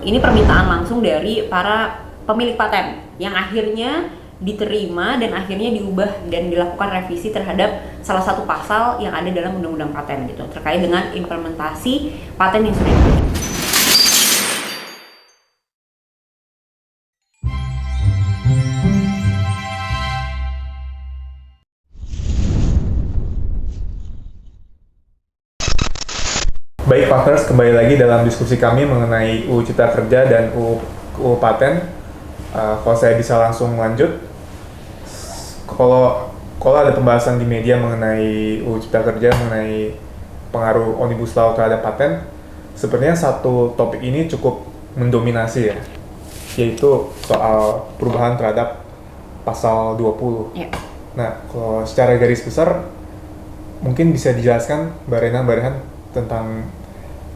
Ini permintaan langsung dari para pemilik paten yang akhirnya diterima dan akhirnya diubah dan dilakukan revisi terhadap salah satu pasal yang ada dalam undang-undang paten gitu terkait dengan implementasi paten yang sudah dimiliki. Baik partners, kembali lagi dalam diskusi kami mengenai UU Cipta Kerja dan UU Paten. Kalau saya bisa langsung lanjut, kalau ada pembahasan di media mengenai UU Cipta Kerja, mengenai pengaruh Omnibus Law terhadap paten, sebenarnya satu topik ini cukup mendominasi ya, yaitu soal perubahan terhadap pasal 20. Ya. Nah, kalau secara garis besar, mungkin bisa dijelaskan Mbak Rehan tentang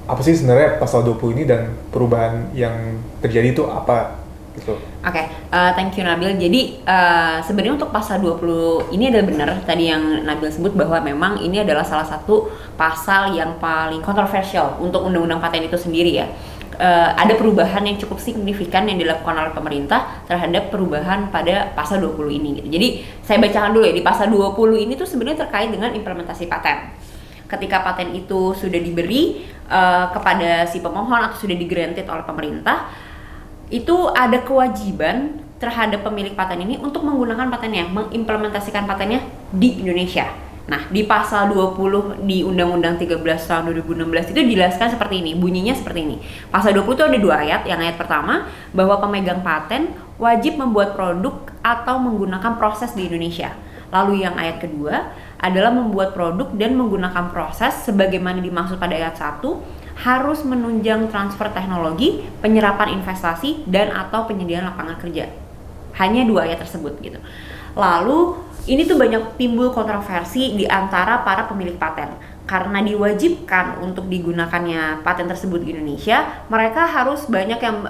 apa sih sebenarnya pasal 20 ini dan perubahan yang terjadi itu apa gitu. Oke, thank you Nabil. Jadi sebenarnya untuk pasal 20 ini adalah benar tadi yang Nabil sebut bahwa memang ini adalah salah satu pasal yang paling kontroversial untuk undang-undang paten itu sendiri ya. Ada perubahan yang cukup signifikan yang dilakukan oleh pemerintah terhadap perubahan pada pasal 20 ini gitu. Jadi saya bacakan dulu ya, di pasal 20 ini tuh sebenarnya terkait dengan implementasi paten. Ketika paten itu sudah diberi kepada si pemohon atau sudah di-granted oleh pemerintah, itu ada kewajiban terhadap pemilik paten ini untuk menggunakan patennya, mengimplementasikan patennya di Indonesia. Nah, di pasal 20 di Undang-Undang 13 tahun 2016 itu dijelaskan seperti ini, bunyinya seperti ini. Pasal 20 itu ada dua ayat. Yang ayat pertama, bahwa pemegang paten wajib membuat produk atau menggunakan proses di Indonesia. Lalu yang ayat kedua adalah membuat produk dan menggunakan proses sebagaimana dimaksud pada ayat 1 harus menunjang transfer teknologi, penyerapan investasi, dan atau penyediaan lapangan kerja. Hanya dua ayat tersebut gitu. Lalu ini tuh banyak timbul kontroversi di antara para pemilik paten. Karena diwajibkan untuk digunakannya paten tersebut di Indonesia, mereka harus banyak yang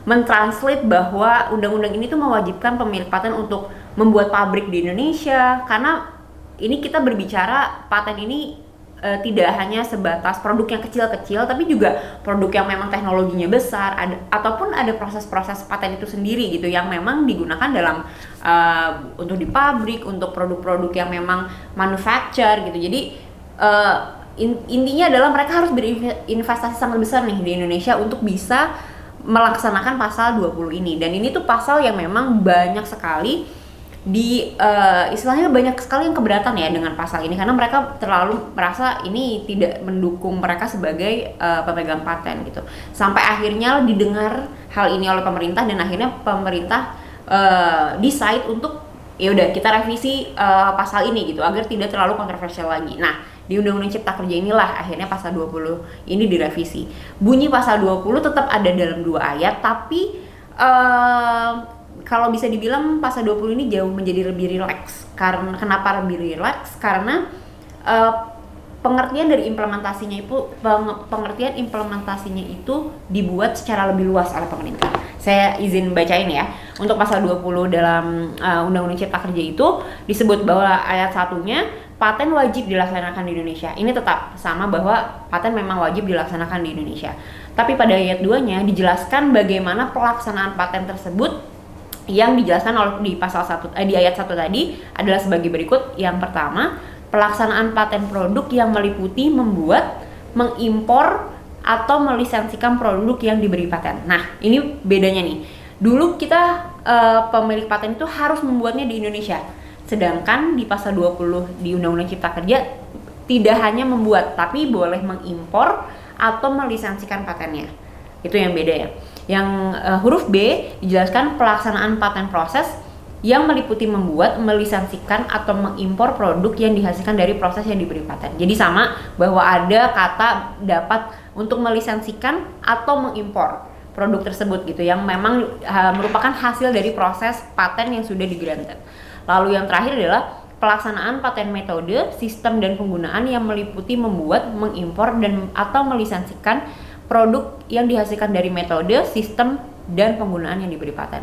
mentranslate bahwa undang-undang ini tuh mewajibkan pemilik paten untuk membuat pabrik di Indonesia, karena ini kita berbicara paten ini tidak hanya sebatas produk yang kecil-kecil, tapi juga produk yang memang teknologinya besar, ataupun ada proses-proses paten itu sendiri gitu yang memang digunakan dalam untuk di pabrik, untuk produk-produk yang memang manufacture gitu. Jadi intinya adalah mereka harus berinvestasi sangat besar nih di Indonesia untuk bisa melaksanakan pasal 20 ini. Dan ini tuh pasal yang memang banyak sekali istilahnya banyak sekali yang keberatan ya dengan pasal ini, karena mereka terlalu merasa ini tidak mendukung mereka sebagai pemegang paten gitu. Sampai akhirnya didengar hal ini oleh pemerintah dan akhirnya pemerintah decide untuk ya udah kita revisi pasal ini gitu agar tidak terlalu kontroversial lagi. Nah, di Undang-Undang Cipta Kerja inilah akhirnya pasal 20 ini direvisi. Bunyi pasal 20 tetap ada dalam dua ayat, tapi kalau bisa dibilang pasal 20 ini jauh menjadi lebih rileks. Karena kenapa lebih rileks? Karena pengertian implementasinya itu dibuat secara lebih luas oleh pemerintah. Saya izin bacain ya. Untuk pasal 20 dalam Undang-Undang Cipta Kerja itu disebut bahwa ayat satunya paten wajib dilaksanakan di Indonesia. Ini tetap sama bahwa paten memang wajib dilaksanakan di Indonesia. Tapi pada ayat 2-nya dijelaskan bagaimana pelaksanaan paten tersebut yang dijelaskan oleh di pasal 1 di ayat 1 tadi adalah sebagai berikut. Yang pertama, pelaksanaan paten produk yang meliputi membuat, mengimpor atau melisensikan produk yang diberi paten. Nah, ini bedanya nih. Dulu kita pemilik paten itu harus membuatnya di Indonesia. Sedangkan di pasal 20 di Undang-Undang Cipta Kerja tidak hanya membuat, tapi boleh mengimpor atau melisensikan patennya. Itu yang beda ya. Yang huruf B dijelaskan pelaksanaan paten proses yang meliputi membuat, melisensikan atau mengimpor produk yang dihasilkan dari proses yang diberi paten. Jadi sama bahwa ada kata dapat untuk melisensikan atau mengimpor produk tersebut gitu yang memang merupakan hasil dari proses paten yang sudah di-granted. Lalu yang terakhir adalah pelaksanaan paten metode, sistem dan penggunaan yang meliputi membuat, mengimpor dan atau melisensikan produk yang dihasilkan dari metode, sistem dan penggunaan yang diberi paten.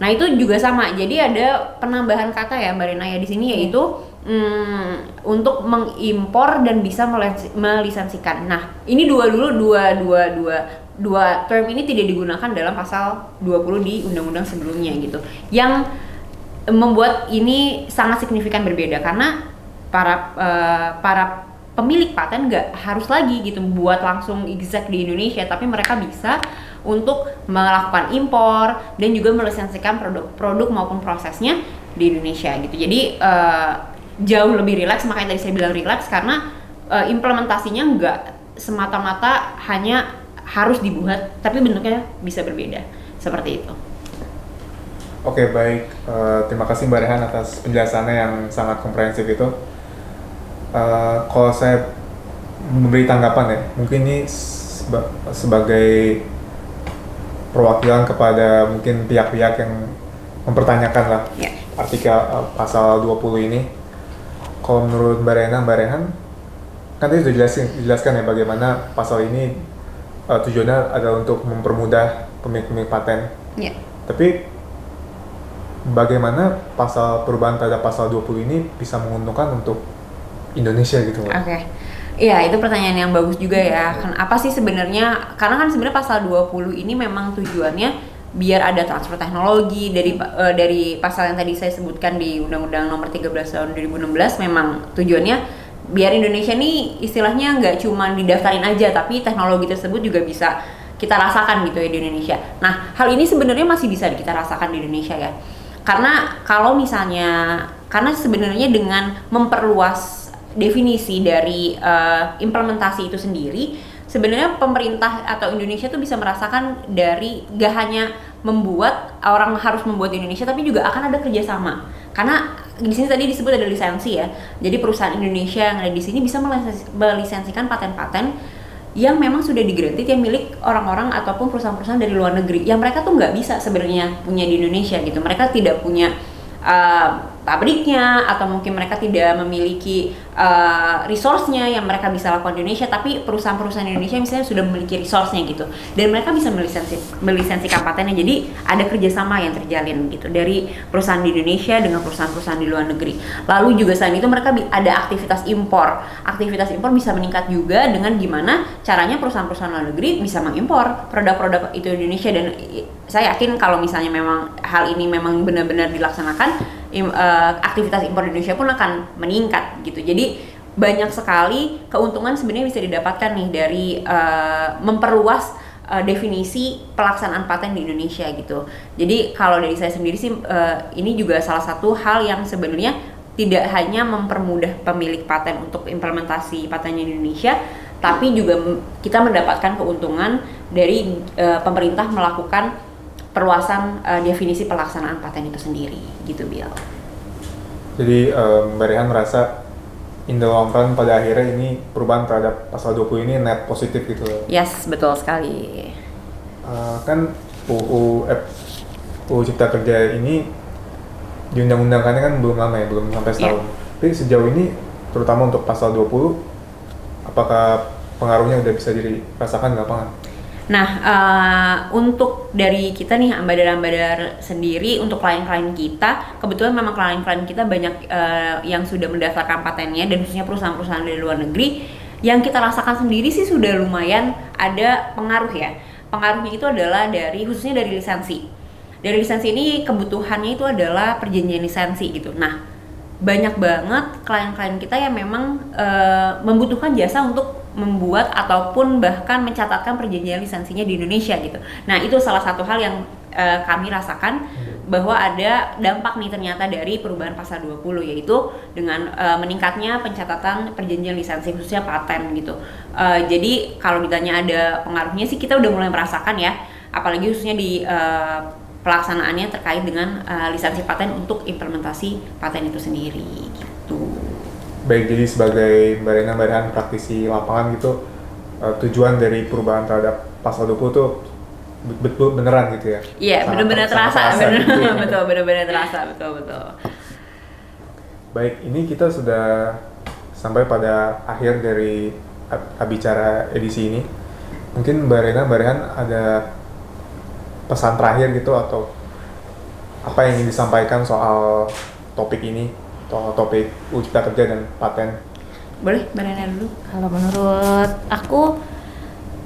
Nah, itu juga sama. Jadi ada penambahan kata ya Mbak Rina ya di sini, yaitu untuk mengimpor dan bisa melisensikan. Nah, ini dua term ini tidak digunakan dalam pasal 20 di undang-undang sebelumnya gitu. Yang membuat ini sangat signifikan berbeda karena para pemilik paten nggak harus lagi gitu buat langsung exact di Indonesia, tapi mereka bisa untuk melakukan impor dan juga melisensikan produk maupun prosesnya di Indonesia gitu. Jadi jauh lebih rileks, makanya tadi saya bilang rileks karena implementasinya nggak semata-mata hanya harus dibuat, tapi bentuknya bisa berbeda seperti itu. Oke, baik. Terima kasih Mbak Rehan atas penjelasannya yang sangat komprehensif itu. Kalau saya memberi tanggapan ya, mungkin ini sebagai perwakilan kepada mungkin pihak-pihak yang mempertanyakan lah artikel pasal 20 ini. Kalau menurut Mbak Rehan kan tadi sudah dijelaskan ya bagaimana pasal ini tujuannya adalah untuk mempermudah pemilik paten. Tapi bagaimana perubahan terhadap pasal 20 ini bisa menguntungkan untuk Indonesia gitu Mbak? Oke. Iya, itu pertanyaan yang bagus juga ya. Apa sih sebenarnya? Karena kan sebenarnya pasal 20 ini memang tujuannya biar ada transfer teknologi dari pasal yang tadi saya sebutkan di Undang-Undang Nomor 13 Tahun 2016, memang tujuannya biar Indonesia nih istilahnya nggak cuma didaftarin aja, tapi teknologi tersebut juga bisa kita rasakan gitu ya di Indonesia. Nah, hal ini sebenarnya masih bisa kita rasakan di Indonesia ya. Karena karena sebenarnya dengan memperluas definisi dari implementasi itu sendiri, sebenarnya pemerintah atau Indonesia tuh bisa merasakan dari gak hanya orang harus membuat di Indonesia, tapi juga akan ada kerjasama. Karena di sini tadi disebut ada lisensi ya. Jadi perusahaan Indonesia yang ada di sini bisa melisensikan paten-paten yang memang sudah digranted yang milik orang-orang ataupun perusahaan-perusahaan dari luar negeri yang mereka tuh nggak bisa sebenarnya punya di Indonesia gitu. Mereka tidak punya pabriknya atau mungkin mereka tidak memiliki resource-nya yang mereka bisa lakukan di Indonesia, tapi perusahaan-perusahaan Indonesia misalnya sudah memiliki resource-nya gitu dan mereka bisa melisensikan patennya. Jadi ada kerjasama yang terjalin gitu dari perusahaan di Indonesia dengan perusahaan-perusahaan di luar negeri. Lalu juga selain itu mereka ada aktivitas impor bisa meningkat juga dengan gimana caranya perusahaan-perusahaan luar negeri bisa mengimpor produk-produk itu Indonesia. Dan saya yakin kalau misalnya memang hal ini memang benar-benar dilaksanakan, aktivitas impor di Indonesia pun akan meningkat gitu. Jadi banyak sekali keuntungan sebenarnya bisa didapatkan nih dari memperluas definisi pelaksanaan paten di Indonesia gitu. Jadi kalau dari saya sendiri sih ini juga salah satu hal yang sebenarnya tidak hanya mempermudah pemilik paten untuk implementasi patennya di Indonesia, tapi juga kita mendapatkan keuntungan dari pemerintah melakukan perluasan definisi pelaksanaan paten itu sendiri gitu, Bill. Jadi Mbak Rehan merasa in the long run pada akhirnya ini perubahan terhadap pasal 20 ini net positif gitu. Yes, betul sekali. Kan UU Cipta Kerja ini diundang-undangkannya kan belum lama ya, belum sampai setahun. Tapi sejauh ini terutama untuk pasal 20 apakah pengaruhnya udah bisa dirasakan di lapangan? Nah, untuk dari kita nih ambadar-ambadar sendiri, untuk klien-klien kita, kebetulan memang klien-klien kita banyak yang sudah mendaftarkan patennya dan khususnya perusahaan-perusahaan dari luar negeri. Yang kita rasakan sendiri sih sudah lumayan ada pengaruh ya. Pengaruhnya itu adalah khususnya dari lisensi. Dari lisensi ini kebutuhannya itu adalah perjanjian lisensi gitu. Nah, banyak banget klien-klien kita yang memang membutuhkan jasa untuk membuat ataupun bahkan mencatatkan perjanjian lisensinya di Indonesia gitu. Nah, itu salah satu hal yang kami rasakan bahwa ada dampak nih ternyata dari perubahan pasal 20, yaitu dengan meningkatnya pencatatan perjanjian lisensi khususnya paten gitu. Jadi kalau ditanya ada pengaruhnya sih kita udah mulai merasakan ya, apalagi khususnya di pelaksanaannya terkait dengan lisensi paten untuk implementasi paten itu sendiri gitu. Baik, jadi sebagai Mbak Rehan praktisi lapangan gitu, tujuan dari perubahan terhadap pasal 20 itu betul beneran gitu ya? Iya, benar-benar terasa, gitu ya. Betul, benar-benar terasa, betul. Baik, ini kita sudah sampai pada akhir dari abicara edisi ini. Mungkin Mbak Rehan ada pesan terakhir gitu atau apa yang ingin disampaikan soal topik ini? soal topik UU Cipta Kerja dan paten. Boleh, Mbak Rena dulu. Kalau menurut aku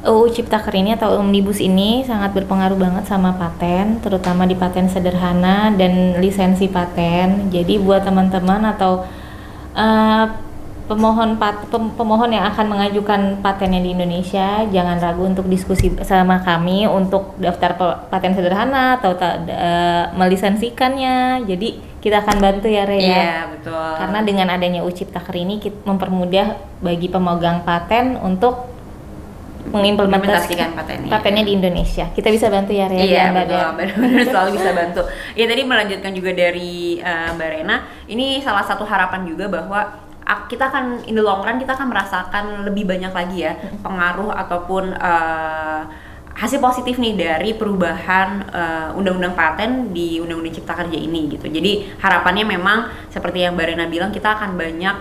UU Cipta Kerja ini atau Omnibus ini sangat berpengaruh banget sama paten, terutama di paten sederhana dan lisensi paten. Jadi buat teman-teman atau pemohon yang akan mengajukan patennya di Indonesia, jangan ragu untuk diskusi sama kami untuk daftar paten sederhana atau melisensikannya. Jadi kita akan bantu ya Rea. Iya, betul. Karena dengan adanya UU Cipta Kerja ini mempermudah bagi pemegang paten untuk mengimplementasikan patennya di Indonesia. Kita bisa bantu ya Rea. Iya, betul. Benar-benar selalu bisa bantu. Ya, tadi melanjutkan juga dari Mbak Rena, ini salah satu harapan juga bahwa kita akan in the long run kita akan merasakan lebih banyak lagi ya pengaruh ataupun hasil positif nih dari perubahan undang-undang paten di undang-undang Cipta Kerja ini gitu. Jadi harapannya memang seperti yang Mbak Rena bilang, kita akan banyak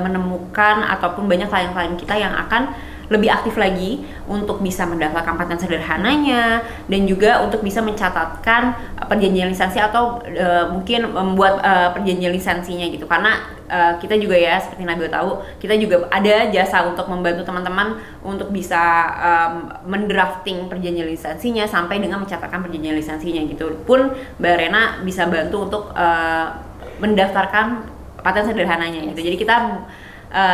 menemukan ataupun banyak klien-klien kita yang akan lebih aktif lagi untuk bisa mendaftarkan paten sederhananya dan juga untuk bisa mencatatkan perjanjian lisensi atau mungkin membuat perjanjian lisensinya gitu. Karena kita juga ya seperti Nabil tahu, kita juga ada jasa untuk membantu teman-teman untuk bisa mendrafting perjanjian lisensinya sampai dengan mencatatkan perjanjian lisensinya gitu. Pun Mbak Rena bisa bantu untuk mendaftarkan paten sederhananya gitu. Jadi kita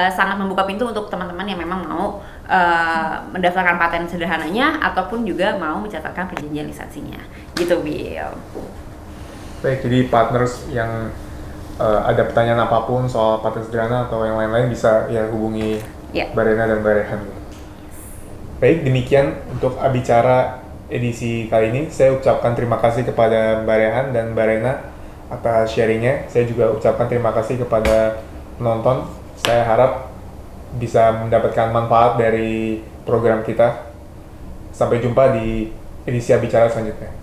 sangat membuka pintu untuk teman-teman yang memang mau mendaftarkan paten sederhananya ataupun juga mau mencatatkan perjanjian lisensinya gitu, Bill. Baik, jadi partners yang ada pertanyaan apapun soal paten sederhana atau yang lain-lain bisa ya hubungi Mbak Rena dan Mbak Rehan. Baik, demikian untuk Abicara edisi kali ini. Saya ucapkan terima kasih kepada Mbak Rehan dan Mbak Rena atas sharingnya. Saya juga ucapkan terima kasih kepada penonton. Saya harap bisa mendapatkan manfaat dari program kita. Sampai jumpa di edisi Abicara selanjutnya.